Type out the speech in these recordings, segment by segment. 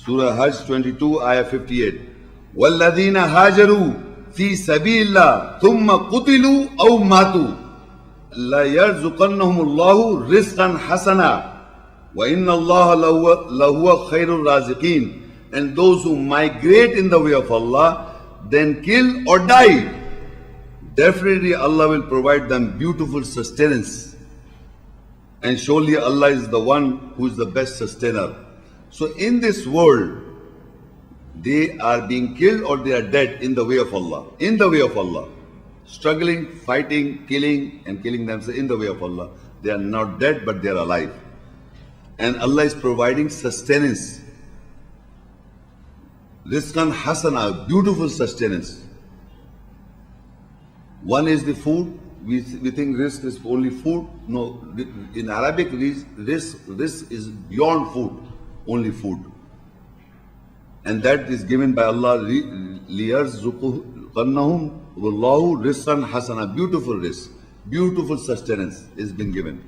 Surah Hajj 22, Ayah 58. وَالَّذِينَ هَاجَرُوا فِي سَبِيلِ اللَّهِ ثُمَّ قُتِلُوا أَوْ مَاتُوا لَيَرْزُقَنَّهُمُ اللَّهُ رِزْقًا حَسَنًا وَإِنَّ اللَّهَ لَهُوَ خَيْرُ الرَّازِقِينَ. And those who migrate in the way of Allah, then kill or die, definitely Allah will provide them beautiful sustenance. And surely Allah is the one who is the best sustainer. So in this world, they are being killed or they are dead in the way of Allah. In the way of Allah. Struggling, fighting, killing and killing themselves in the way of Allah. They are not dead but they are alive. And Allah is providing sustenance. Rizqan hasana, beautiful sustenance. One is the food. We think rizq is only food. No, in Arabic, rizq is beyond food, only food. And that is given by Allah. لِيَرْزُقَنَّهُمُ اللَّهُ رِزْقًا حَسَنًا. Beautiful rizq, beautiful sustenance is been given.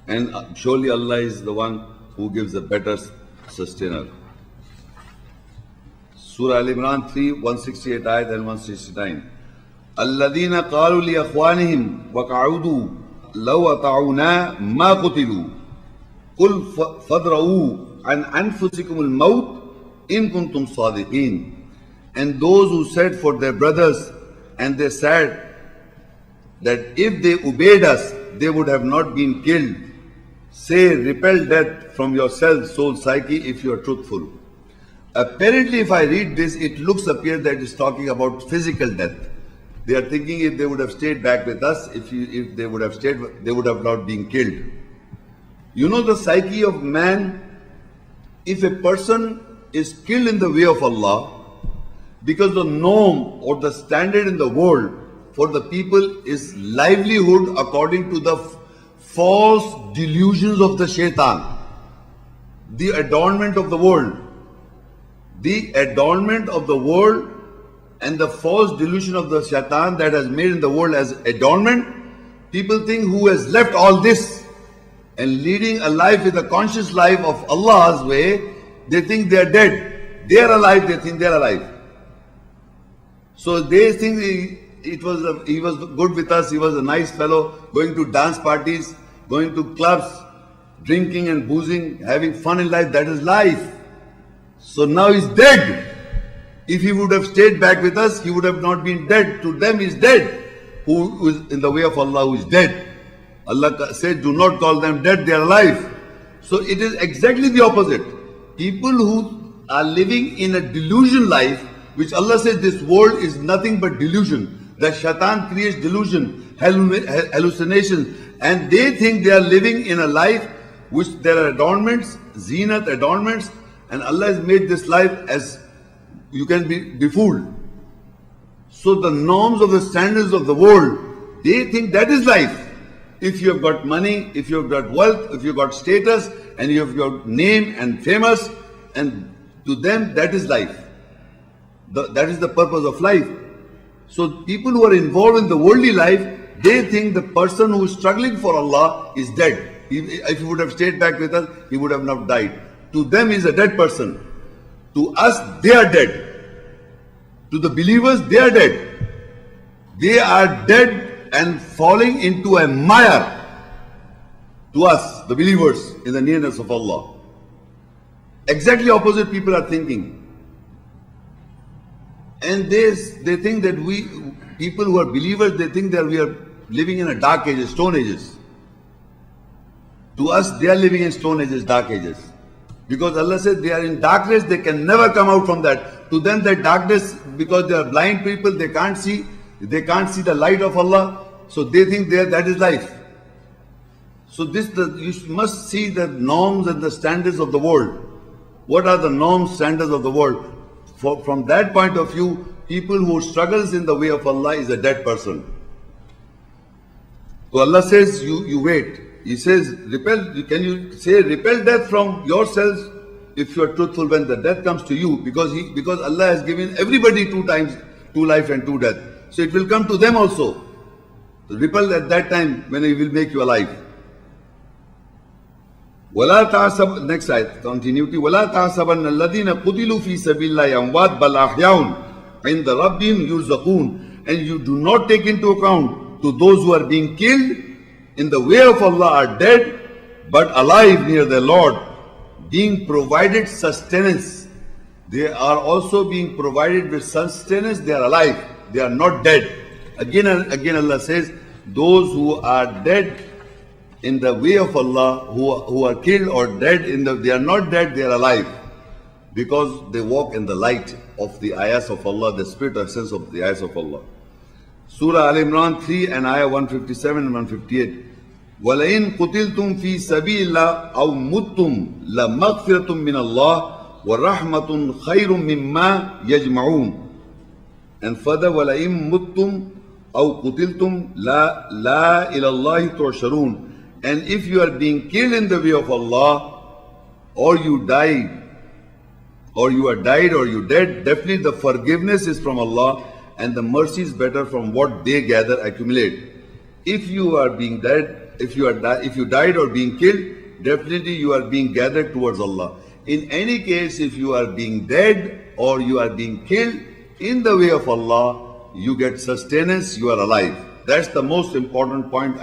And surely Allah is the one who gives a better sustainer. Surah Al-Imran 3, 168 ayat and 169. الَّذِينَ قَالُوا لِأَخْوَانِهِمْ وَقَعُودُوا لَوْ أَطَعُونَا مَا قُتِلُوا قُلْ فَادْرَؤُوا عَنْ أَنفُسِكُمُ الْمَوْتِ إِن كُنْتُمْ صَادِقِينَ. And those who said for their brothers, and they said that if they obeyed us, they would have not been killed. Say, repel death from yourselves, soul psyche, if you are truthful. Apparently, if I read this, it appears that it's talking about physical death. They are thinking if they would have stayed back with us, if they would have stayed, they would have not been killed. You know the psyche of man, if a person is killed in the way of Allah, because the norm or the standard in the world for the people is livelihood according to the false delusions of the shaitan, the adornment of the world. The adornment of the world and the false delusion of the shaitan that has made in the world as adornment, people think who has left all this and leading a life with a conscious life of Allah's way, they think they are dead. They are alive, they think they are alive. So they think he was good with us, he was a nice fellow, going to dance parties, going to clubs, drinking and boozing, having fun in life, that is life. So now he's dead. If he would have stayed back with us, he would have not been dead. To them he's dead. Who is in the way of Allah, who is dead. Allah said, do not call them dead, they are alive. So it is exactly the opposite. People who are living in a delusion life, which Allah says this world is nothing but delusion. The shaitan creates delusion, hallucinations, and they think they are living in a life which there are adornments, zinat, adornments, and Allah has made this life as you can be befooled. So the norms of the standards of the world, they think that is life. If you have got money, if you have got wealth, if you have got status, and you have got name and famous, and to them that is life. That is the purpose of life. So people who are involved in the worldly life, they think the person who is struggling for Allah is dead. If he would have stayed back with us, he would have not died. To them he is a dead person. To us, they are dead. To the believers, they are dead. They are dead and falling into a mire. To us, the believers, in the nearness of Allah. Exactly opposite people are thinking. And they think that people who are believers, they think that we are living in a dark ages, stone ages. To us, they are living in stone ages, dark ages. Because Allah says they are in darkness, they can never come out from that. To them that darkness, because they are blind people, they can't see the light of Allah. So they think that is life. So you must see the norms and the standards of the world. What are the norms, standards of the world? From that point of view, people who struggles in the way of Allah is a dead person. So Allah says, you wait. He says, can you say repel death from yourselves if you are truthful when the death comes to you? Because Allah has given everybody 2 times, 2 life and 2 death. So it will come to them also. Repel at that time when He will make you alive. ولا تعصب, next ayat, continuity. ولا تعصبن الذين قتلوا في سبيل الله أموات بل أحياء عند ربهم يرزقون. And you do not take into account to those who are being killed in the way of Allah are dead, but alive near their Lord, being provided sustenance. They are also being provided with sustenance. They are alive. They are not dead. Again and again Allah says, those who are dead in the way of Allah, who are killed or dead they are not dead, they are alive. Because they walk in the light of the ayahs of Allah, the spirit or sense of the ayahs of Allah. Surah Al-Imran 3 and ayah 157 and 158. وَلَئِن قُتِلْتُمْ فِي سَبِيلِ اللَّهِ أَوْ مُتُّمْ لَمَغْفِرَةٌ مِّنَ اللَّهِ وَرَحْمَةٌ خَيْرٌ مِّمَّا يَجْمَعُونَ. And further, وَلَئِن مُتُّمْ أَوْ قُتِلْتُمْ لَا إِلَى اللَّهِ تُحْشَرُونَ. And if you are being killed in the way of Allah, or you died, or you are died or you dead, definitely the forgiveness is from Allah and the mercy is better from what they gather, accumulate. If you are being dead, if you died or being killed, definitely you are being gathered towards Allah. In any case, if you are being dead or you are being killed in the way of Allah, you get sustenance, you are alive. That's the most important point.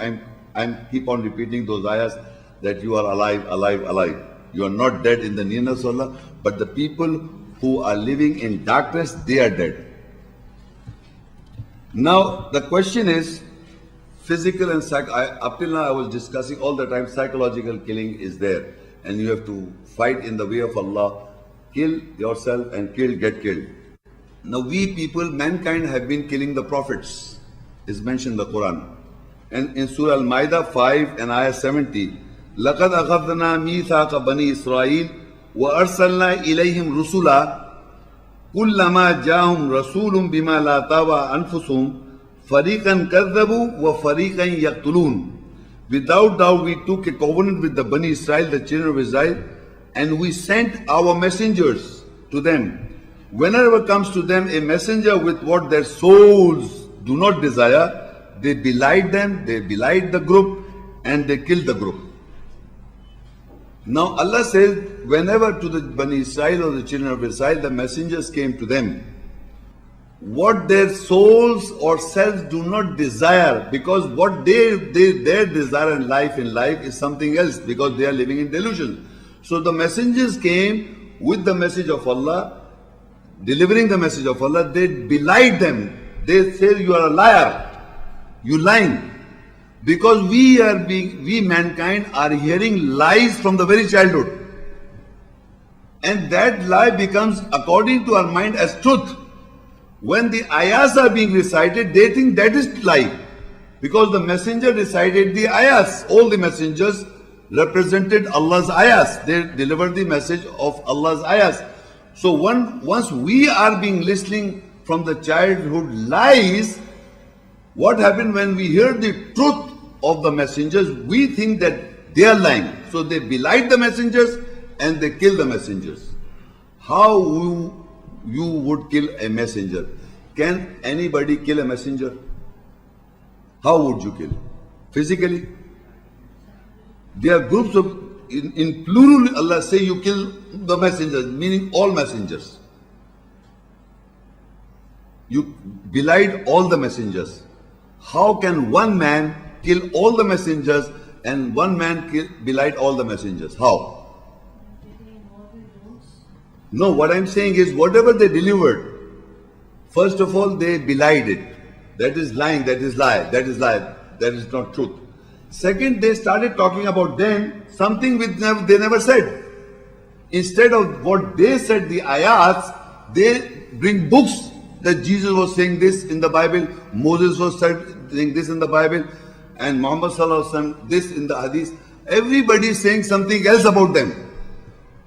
I'm keep on repeating those ayahs, that you are alive, alive, alive. You are not dead in the nearness of Allah, but the people who are living in darkness, they are dead. Now, the question is, physical and up till now I was discussing all the time, psychological killing is there. And you have to fight in the way of Allah, kill yourself and get killed. Now we people, mankind have been killing the prophets, is mentioned in the Quran. And in Surah Al-Ma'idah 5 and ayah 70, لَقَدْ أَخَذْنَا مِيثَاقَ بَنِي إِسْرَائِيلَ وَأَرْسَلْنَا إِلَيْهِمْ رُسُلًا كُلَّمَا جَاءَهُمْ رَسُولٌ بِمَا لَا تَهْوَىٰ أَنفُسُهُمْ فَرِيقًا كَذَّبُوا وَفَرِيقًا يَقْتُلُونَ. Without doubt we took a covenant with the Bani Israel, the children of Israel, and we sent our messengers to them. Whenever comes to them a messenger with what their souls do not desire, they belied them, they belied the group, and they killed the group. Now Allah says, whenever to the Bani Israel or the children of Israel, the messengers came to them, what their souls or selves do not desire, because what their desire in life is something else, because they are living in delusion. So the messengers came with the message of Allah, delivering the message of Allah. They belied them. They say, you are a liar, you lying. Because we mankind are hearing lies from the very childhood. And that lie becomes, according to our mind, as truth. When the ayahs are being recited, they think that is lie. Because the messenger recited the ayahs. All the messengers represented Allah's ayahs. They delivered the message of Allah's ayahs. So once we are being listening from the childhood lies, what happened when we hear the truth of the messengers, we think that they are lying. So they belied the messengers and they kill the messengers. How you would kill a messenger? Can anybody kill a messenger? How would you kill? Physically? There are groups of, in plural, Allah say you kill the messengers, meaning all messengers. You belied all the messengers. How can one man kill all the messengers and one man belied all the messengers? How? No, what I'm saying is whatever they delivered, first of all they belied it. That is lying, that is lie, that is lie, that is not truth. Second, they started talking about them, something which they never said. Instead of what they said, the ayats, they bring books that Jesus was saying this in the Bible, Moses was saying this in the Bible, and Muhammad Sallallahu Alaihi Wasallam this in the hadith. Everybody is saying something else about them.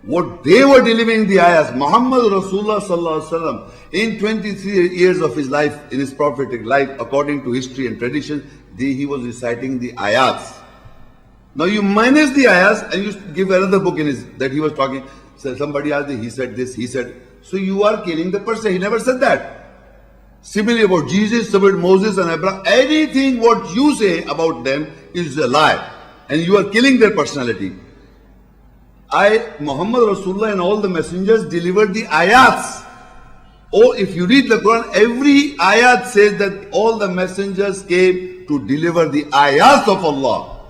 What they were delivering the ayahs, Muhammad Rasulullah Sallallahu Alaihi Wasallam, in 23 years of his life, in his prophetic life, according to history and tradition, he was reciting the ayats. Now you minus the ayahs and you give another book in his, that he was talking. So somebody asked, he said this, he said. So you are killing the person. He never said that. Similarly about Jesus, about Moses and Abraham, anything what you say about them is a lie. And you are killing their personality. Muhammad Rasulullah and all the messengers delivered the ayats. Or if you read the Quran, every ayat says that all the messengers came to deliver the ayats of Allah.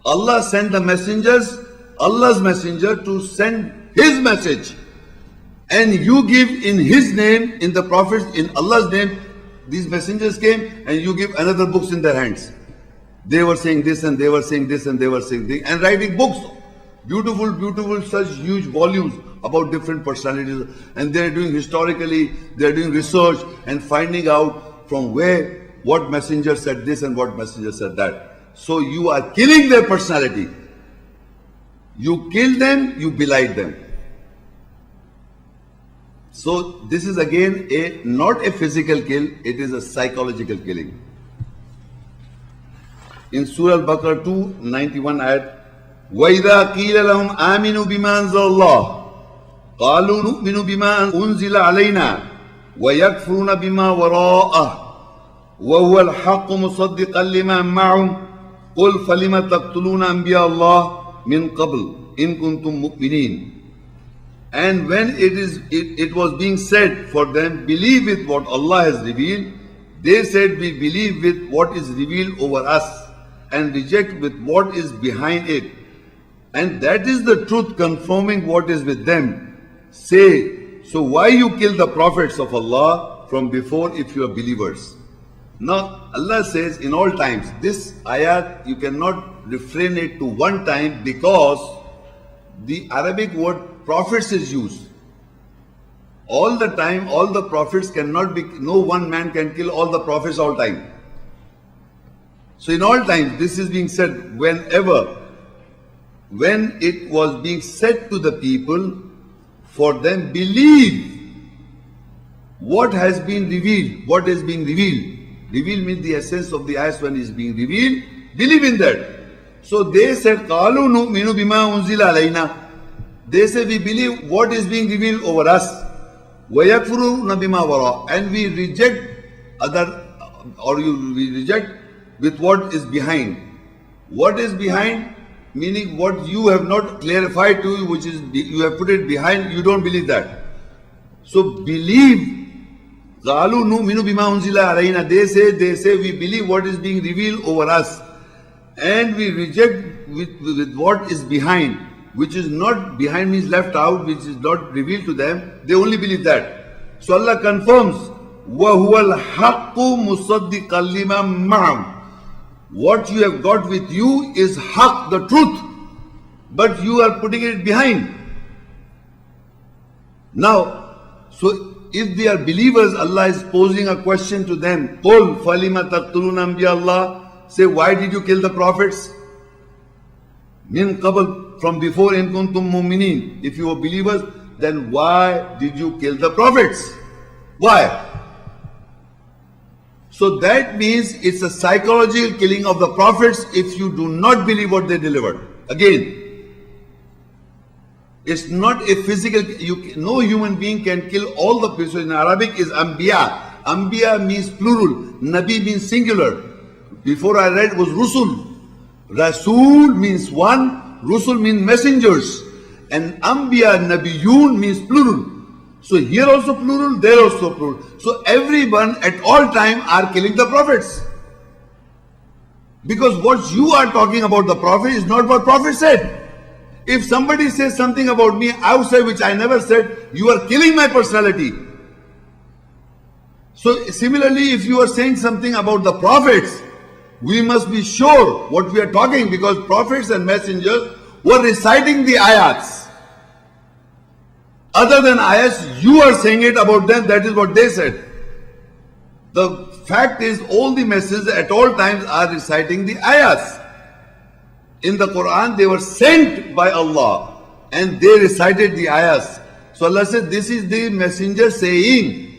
Allah sent the messengers, Allah's messenger, to send His message. And you give in His name, in the Prophet's, in Allah's name, these messengers came and you give another books in their hands. They were saying this and they were saying this and they were saying this and writing books. Beautiful, beautiful, such huge volumes about different personalities. And they're doing historically, they're doing research and finding out from where, what messenger said this and what messenger said that. So you are killing their personality. You kill them, you belied them. So this is again not a physical kill, it is a psychological killing. In Surah Al-Baqarah 291 ayat, وَإِذَا قِيلَ لَهُمْ آمِنُوا بِمَا أَنزَلَ اللَّهُ قَالُوا نُؤْمِنُ بِمَا أُنزِلَ عَلَيْنَا وَيَكْفُرُونَ بِمَا وَرَاءَهُ وَهُوَ الْحَقُّ مُصَدِّقًا لِمَا مَعَهُمْ قُلْ فَلِمَ تَقْتُلُونَ أَنْبِيَاءَ اللَّهِ مِنْ قَبْلِ إِن كُنْتُمْ مُؤْمِنِينَ. And when it was being said for them, believe with what Allah has revealed, they said, we believe with what is revealed over us and reject with what is behind it. And that is the truth confirming what is with them. Say, so why you kill the prophets of Allah from before if you are believers? Now Allah says in all times, this ayat you cannot refrain it to one time because the Arabic word prophets is used. All the time, all the prophets cannot be, no one man can kill all the prophets all time. So in all times, this is being said whenever, when it was being said to the people, for them believe what has been revealed, what is being revealed. Revealed means the essence of the ayat when it is being revealed, believe in that. So they said, قَالُوا نُؤْمِنُ بِمَا أُنزِلَ عَلَيْنَا. They say we believe what is being revealed over us. وَيَكْفُرُونَ بِمَا وَرَاءَ. And we reject we reject with what is behind. What is behind? Meaning what you have not clarified to you, which is you have put it behind, you don't believe that. So believe. قَالُوا نُؤْمِنُ بِمَا أُنزِلَ عَلَيْنَا. They say we believe what is being revealed over us. And we reject with what is behind. Which is not behind means left out, which is not revealed to them. They only believe that. So Allah confirms, وَهُوَ الْحَقُّ مُصَدِّقًا لِمَا مَعَهُمْ. What you have got with you is haqq, the truth. But you are putting it behind. Now, so if they are believers, Allah is posing a question to them. قُلْ فَلِمَ تَقْتُلُونَ أَنْبِيَاءَ اللَّهِ. Say, why did you kill the prophets? Min qabl, from before, in kuntum mu'minin. If you were believers, then why did you kill the prophets? Why? So that means it's a psychological killing of the prophets if you do not believe what they delivered. Again, it's not a physical, no human being can kill all the people. In Arabic is anbiya. Anbiya means plural. Nabi means singular. Before I read was rusul. Rasul means one. Rusul means messengers. And Anbiya, Nabiyun means plural. So here also plural, there also plural. So everyone at all time are killing the prophets. Because what you are talking about the prophet is not what prophet said. If somebody says something about me outside which I never said, you are killing my personality. So similarly, if you are saying something about the prophets, we must be sure what we are talking, because prophets and messengers were reciting the ayats. Other than ayats, you are saying it about them, that is what they said. The fact is, all the messengers at all times are reciting the ayats. In the Quran, they were sent by Allah and they recited the ayats. So Allah said, this is the messenger saying,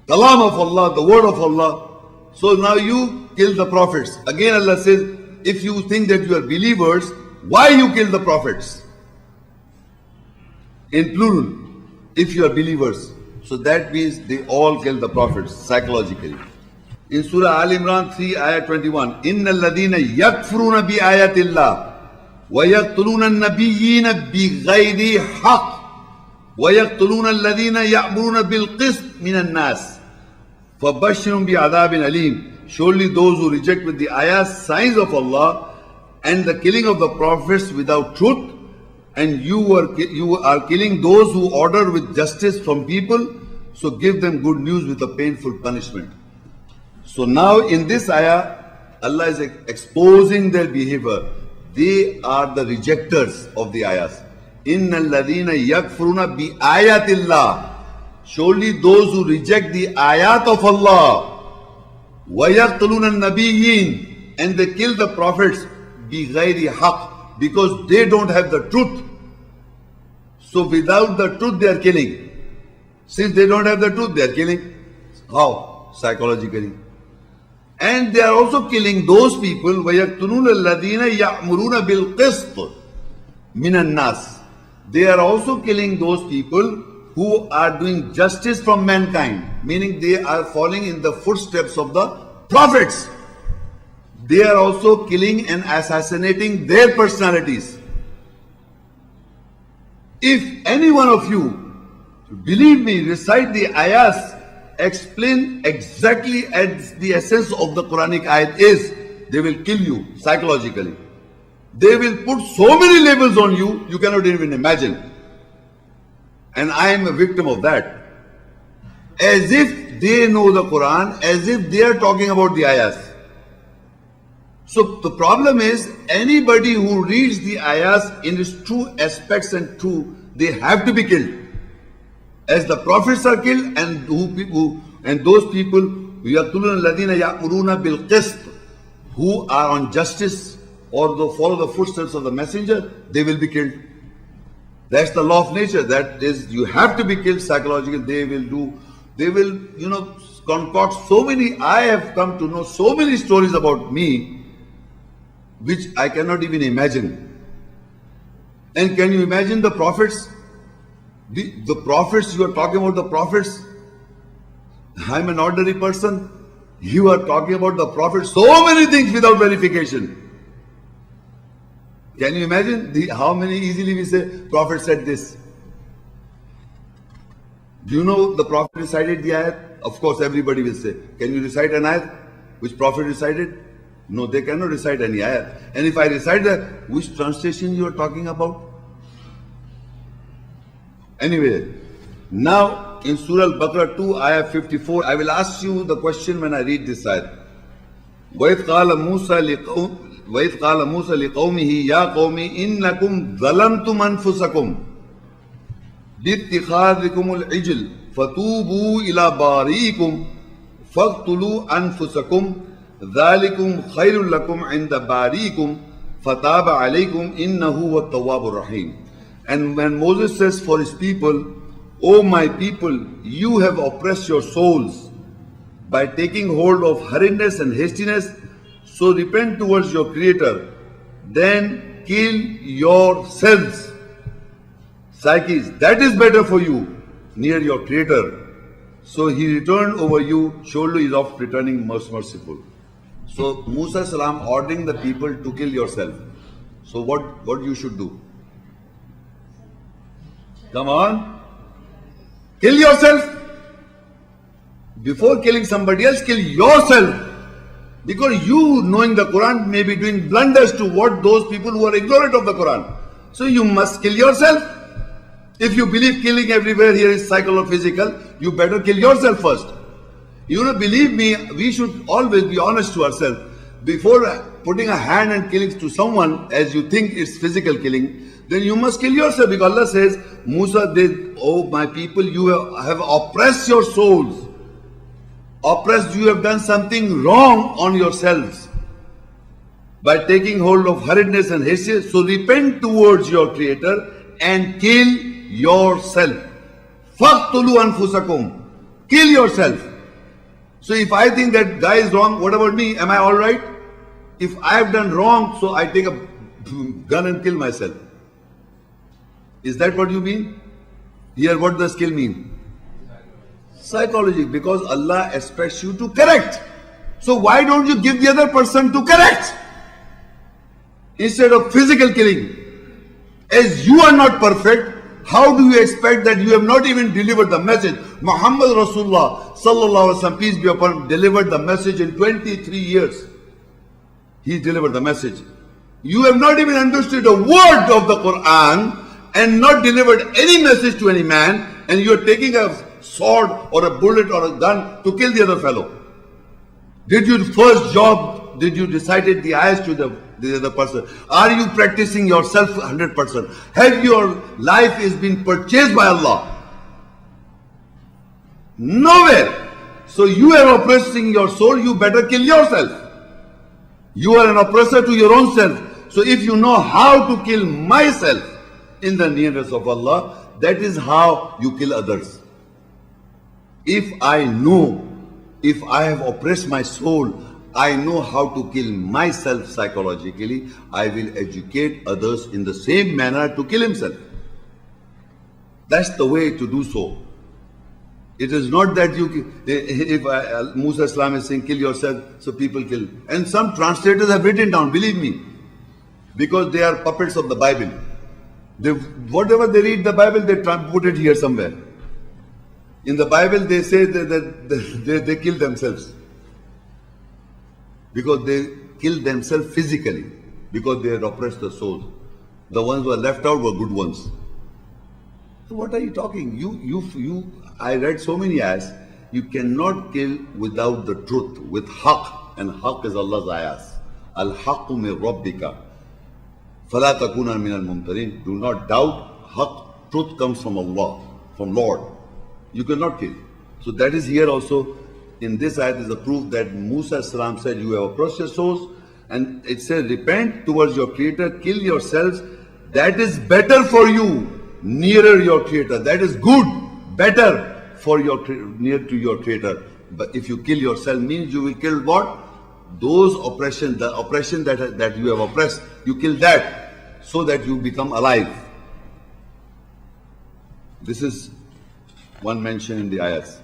Kalam of Allah, the word of Allah. So now you kill the prophets. Again Allah says, if you think that you are believers, why you kill the prophets? In plural, if you are believers. So that means they all kill the prophets psychologically. In Surah Al Imran 3 ayat 21, إِنَّ الَّذِينَ يَكْفُرُونَ بِآيَاتِ اللَّهِ وَيَقْتُلُونَ النَّبِيِّينَ بِغَيْرِ حَقٍّ وَيَقْتُلُونَ الَّذِينَ يَأْمُرُونَ بِالْقِسْطِ مِنَ النَّاسِ فَبَشِّرْهُم بِعَذَابٍ أَلِيمٍ. Surely those who reject with the ayahs, signs of Allah, and the killing of the prophets without truth, and you are killing those who order with justice from people, so give them good news with a painful punishment. So now in this ayah, Allah is exposing their behavior. They are the rejectors of the ayahs. Inna alladhina yakfuruna bi ayatillah. Surely those who reject the ayat of Allah. Wa yaqtuluna nabiyyin. And they kill the prophets bi ghayri haqq. Because they don't have the truth. So without the truth they are killing. Since they don't have the truth, they are killing. How? Psychologically. And they are also killing those people وَيَقْتُلُونَ الَّذِينَ يَأْمُرُونَ بِالْقِسْطِ مِنَ النَّاسِ. They are also killing those people who are doing justice from mankind, meaning they are following in the footsteps of the prophets. They are also killing and assassinating their personalities. If any one of you, believe me, recite the ayahs, explain exactly as the essence of the Quranic ayat is, they will kill you psychologically. They will put so many labels on you, you cannot even imagine. And I am a victim of that. As if they know the Quran, as if they are talking about the ayahs. So the problem is, anybody who reads the ayahs in its true aspects and true, they have to be killed. As the prophets are killed, and those people who are on justice or follow the footsteps of the messenger, they will be killed. That's the law of nature. That is, you have to be killed psychologically. They will concoct so many. I have come to know so many stories about me, which I cannot even imagine. And can you imagine the prophets? The prophets, you are talking about the prophets. I'm an ordinary person. You are talking about the prophets. So many things without verification. Can you imagine how many easily we say, Prophet said this. Do you know the Prophet recited the ayat? Of course, everybody will say, can you recite an ayat? Which Prophet recited? No, they cannot recite any ayat. And if I recite that, which translation you are talking about? Anyway, now in Surah Al-Baqarah 2, ayah 54, I will ask you the question when I read this ayat. وَإِذْ قَالَ مُوسَى لِقَوْمِهِ يَا قَوْمِ إِنَّكُمْ ظَلَمْتُمْ أَنفُسَكُمْ بِاتِّخَاذِكُمُ الْعِجْلِ فَتُوبُوا إِلَى بَارِئِكُمْ فَاقْتُلُوا أَنفُسَكُمْ ذَلِكُمْ خَيْرٌ لَكُمْ عِنْدَ بَارِئِكُمْ فَتَابَ عَلَيْكُمْ إِنَّهُ هُوَ التَّوَّابُ الرَّحِيمُ. And when Moses says for his people, O my people, you have oppressed your souls by taking hold of hurriedness and hastiness, so repent towards your Creator, then kill yourselves. Psyches, that is better for you, near your Creator. So he returned over you, surely is of returning most merciful. So Musa salam ordering the people to kill yourself. So what you should do? Come on. Kill yourself. Before killing somebody else, kill yourself. Because you, knowing the Quran, may be doing blunders to what those people who are ignorant of the Quran. So you must kill yourself. If you believe killing everywhere here is psychophysical, you better kill yourself first. You know, believe me, we should always be honest to ourselves. Before putting a hand and killing to someone as you think it's physical killing, then you must kill yourself. Because Allah says, Musa, oh my people, you have oppressed your souls. Oppressed, you have done something wrong on yourselves by taking hold of hurriedness and haste. So repent towards your Creator and kill yourself. فَاقْتُلُوا أَنفُسَكُمْ. Kill yourself. So if I think that guy is wrong, what about me? Am I all right? If I have done wrong, so I take a gun and kill myself. Is that what you mean? Here, what does kill mean? Psychology, because Allah expects you to correct. So why don't you give the other person to correct? instead of physical killing. As you are not perfect, how do you expect that you have not even delivered the message? Muhammad Rasulullah sallallahu alaihi wasallam, peace be upon him, delivered the message in 23 years. He delivered the message. You have not even understood a word of the Quran and not delivered any message to any man, and you are taking a sword or a bullet or a gun to kill the other fellow. Did you first job, did you decided the eyes to the other person? Are you practicing yourself 100%? Have your life is been purchased by Allah? Nowhere. So you are oppressing your soul, you better kill yourself. You are an oppressor to your own self. So if you know how to kill myself in the nearness of Allah, that is how you kill others. If I know, if I have oppressed my soul, I know how to kill myself psychologically, I will educate others in the same manner to kill himself. That's the way to do so. It is not that you, if Musa Islam is saying kill yourself, so people kill. And some translators have written down, believe me, because they are puppets of the Bible. Whatever they read the Bible, they put it here somewhere. In the Bible, they say that they kill themselves. Because they kill themselves physically. Because they had oppressed the souls. The ones who were left out were good ones. So what are you talking? I read so many ayahs. You cannot kill without the truth, with haqq. And haqq is Allah's ayahs. Al-haqqu min rabbika. فَلَا تَكُونَ مِنَ الْمُمْتَرِينَ. Do not doubt. Haqq, truth comes from Allah, from Lord. You cannot kill. So that is here also, in this ayat is a proof that Musa Salam said, you have approached your souls, and it says, repent towards your Creator, kill yourselves. That is better for you, nearer your Creator. That is good, better for your near to your Creator. But if you kill yourself, means you will kill what? Those oppression, the oppression that you have oppressed, you kill that so that you become alive. This is one mention in the ayahs.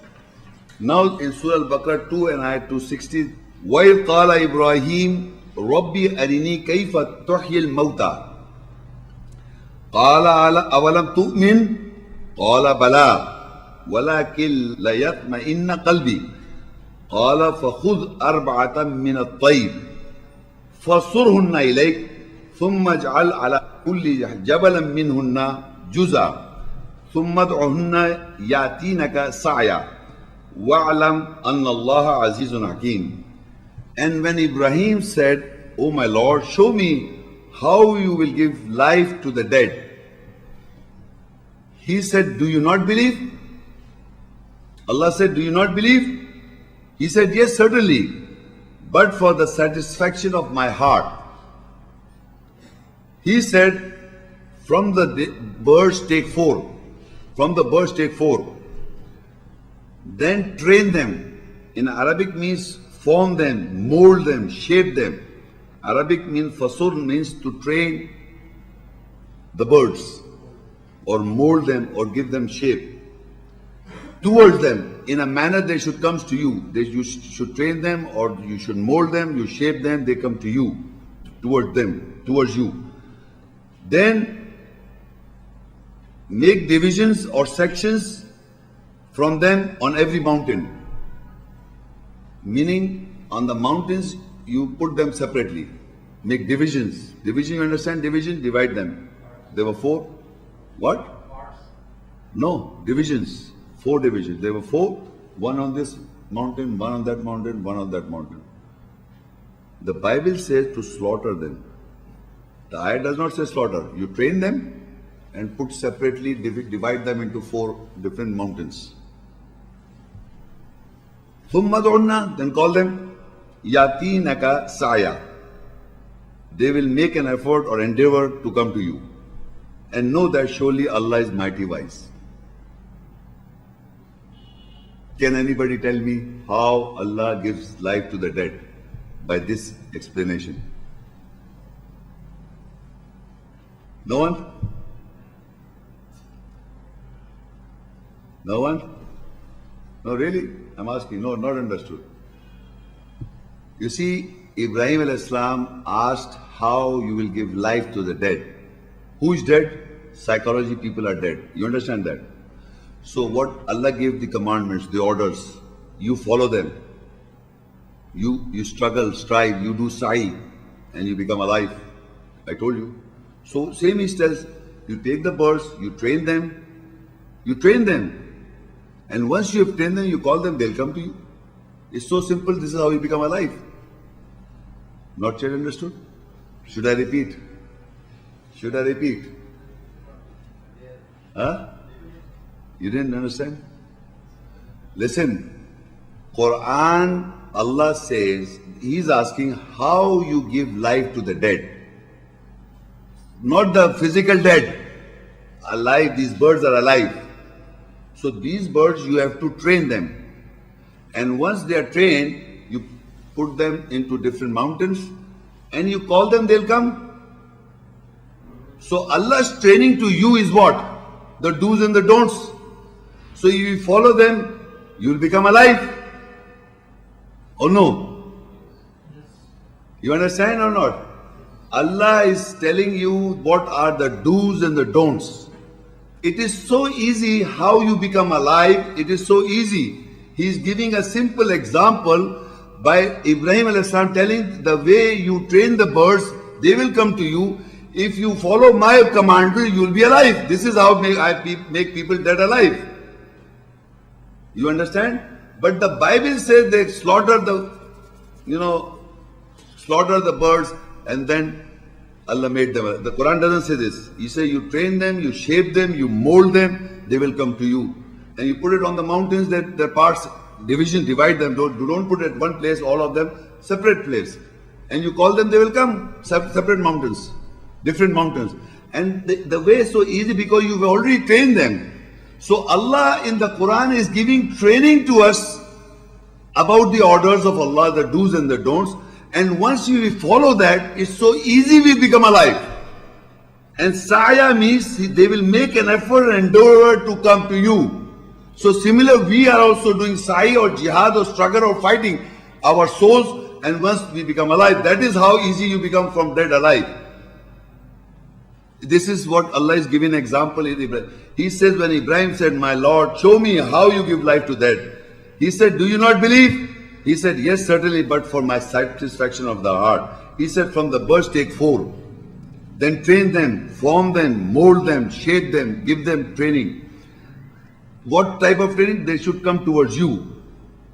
Now in Surah Al-Baqarah 2 and ayat 260, وَإِذْ قَالَ إِبْرَاهِيمُ رَبِّي أَرِنِي كَيْفَ تُحْيِي الْمَوْتَى قَالَ أَوَلَمْ تُؤْمِنْ قَالَ بَلَى وَلَكِنْ لَيَطْمَئِنَّ قَلْبِي قَالَ فَخُذْ أَرْبَعَةً مِّنَ الطَّيْرِ فَصُرْهُنَّ إِلَيْكَ ثُمَّ اجْعَلْ عَلَى كُلِّ جَبَلٍ مِّنْهُنَّ جُزْءًا ثم ادعهن ياتينك سعيا واعلم أن الله عزيز حكيم. And when Ibrahim said, O my Lord, show me how you will give life to the dead. He said, do you not believe? Allah said, do you not believe? He said, yes, certainly, but for the satisfaction of my heart. He said, from the birds take 4. From the birds take 4. Then train them. In Arabic means form them, mold them, shape them. Arabic means fasur means to train the birds or mold them or give them shape. Towards them, in a manner they should come to you. You should train them or you should mold them, you shape them, they come to you, towards them, towards you. Then make divisions or sections from them on every mountain. Meaning, on the mountains, you put them separately. Make divisions. Division, you understand? Division, divide them. There were 4. What? No, divisions. 4 divisions. There were 4. One on this mountain, one on that mountain, one on that mountain. The Bible says to slaughter them. The ayah does not say slaughter. You train them and put separately, divide them into 4 different mountains. ثُمَّ دُعُنَّا, then call them يَاتِينَكَ سَعْيًا. They will make an effort or endeavor to come to you. And know that surely Allah is mighty wise. Can anybody tell me how Allah gives life to the dead? By this explanation. No one? No one? No, really? I'm asking. No, not understood. You see, Ibrahim alayhi salam asked how you will give life to the dead. Who is dead? Psychology people are dead. You understand that? So what Allah gave the commandments, the orders, you follow them. You struggle, strive, you do sa'i, and you become alive. I told you. So same he tells, you take the birds, you train them. And once you have trained them, you call them, they'll come to you. It's so simple, this is how you become alive. Not yet understood? Should I repeat? Huh? You didn't understand? Listen, Quran, Allah says, He's asking how you give life to the dead. Not the physical dead. Alive, these birds are alive. So these birds, you have to train them. And once they are trained, you put them into different mountains and you call them, they'll come. So Allah's training to you is what? The do's and the don'ts. So if you follow them, you will become alive. Or no? You understand or not? Allah is telling you what are the do's and the don'ts. It is so easy how you become alive. It is so easy. He is giving a simple example by Ibrahim alayhi salam telling the way you train the birds, they will come to you. If you follow my commandment, you will be alive. This is how I make people dead alive. You understand? But the Bible says they slaughter the birds and then Allah made them. The Quran doesn't say this. He says you train them, you shape them, you mold them, they will come to you. And you put it on the mountains, that their parts, divide them. Don't put it at one place, all of them, separate place. And you call them, they will come. Separate mountains, different mountains. And the way is so easy because you've already trained them. So Allah in the Quran is giving training to us about the orders of Allah, the do's and the don'ts. And once we follow that, it's so easy we become alive. And saya means they will make an effort and endeavor to come to you. So similar, we are also doing sa'i or jihad or struggle or fighting our souls, and once we become alive, that is how easy you become from dead alive. This is what Allah is giving example in Ibrahim. He says when Ibrahim said, my Lord, show me how you give life to dead. He said, do you not believe? He said, yes, certainly, but for my satisfaction of the heart. He said, from the birds take 4. Then train them, form them, mold them, shape them, give them training. What type of training? They should come towards you.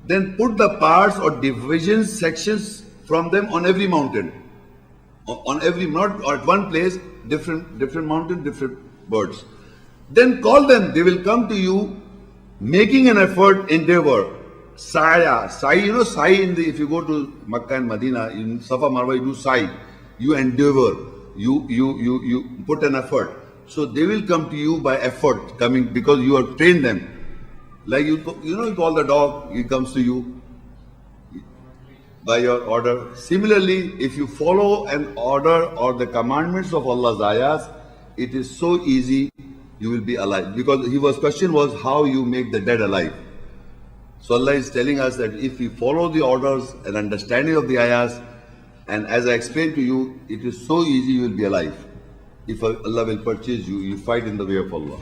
Then put the parts or divisions, sections from them on every mountain. On every, not at one place, different mountain, different birds. Then call them, they will come to you, making an effort, endeavor. Sa'i, sa'i if you go to Makkah and Medina, in Safa Marwa, you do sa'i. You endeavor, you put an effort. So they will come to you by effort, coming because you have trained them. Like you call the dog, he comes to you by your order. Similarly, if you follow an order or the commandments of Allah's ayahs, it is so easy you will be alive. Because question was how you make the dead alive. So Allah is telling us that if we follow the orders and understanding of the ayahs, and as I explained to you, it is so easy you will be alive. If Allah will purchase you, you fight in the way of Allah.